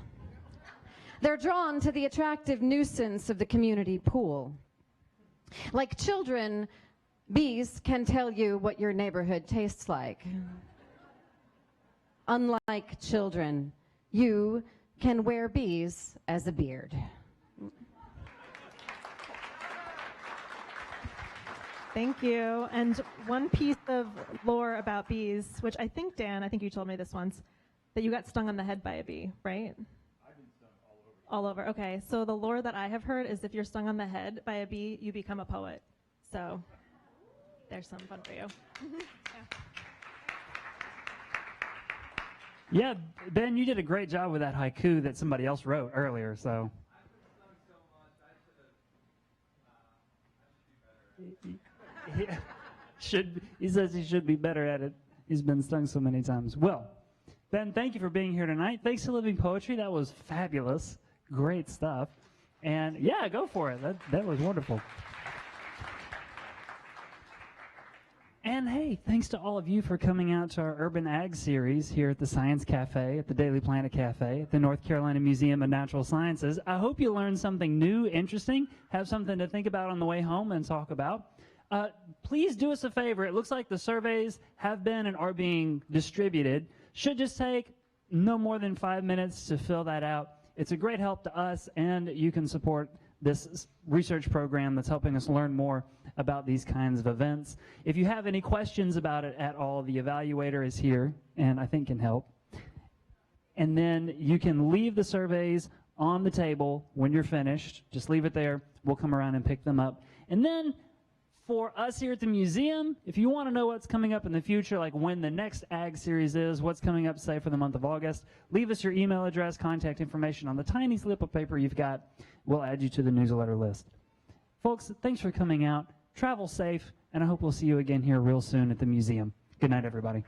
Speaker 15: They're drawn to the attractive nuisance of the community pool. Like children, bees can tell you what your neighborhood tastes like. Unlike children, you can wear bees as a beard.
Speaker 13: Thank you. And one piece of lore about bees, which I think, Dan, I think you told me this once, that you got stung on the head by a bee, right? I've been stung all over. Okay, so the lore that I have heard is if you're stung on the head by a bee, you become a poet. So there's some fun for you.
Speaker 2: Yeah, Ben, you did a great job with that haiku that somebody else wrote earlier, so. He says he should be better at it. He's been stung so many times. Well, Ben, thank you for being here tonight. Thanks to Living Poetry. That was fabulous. Great stuff. And yeah, go for it. That was wonderful. And hey, thanks to all of you for coming out to our Urban Ag series here at the Science Cafe, at the Daily Planet Cafe, at the North Carolina Museum of Natural Sciences. I hope you learned something new, interesting, have something to think about on the way home and talk about. Please do us a favor. It looks like the surveys have been and are being distributed. Should just take no more than 5 minutes to fill that out. It's a great help to us, and you can support this research program that's helping us learn more about these kinds of events. If you have any questions about it at all, the evaluator is here and I think can help. And then you can leave the surveys on the table when you're finished. Just leave it there. We'll come around and pick them up. And then for us here at the museum, if you want to know what's coming up in the future, like when the next Ag series is, what's coming up, say, for the month of August, leave us your email address, contact information on the tiny slip of paper you've got. We'll add you to the newsletter list. Folks, thanks for coming out. Travel safe, and I hope we'll see you again here real soon at the museum. Good night, everybody.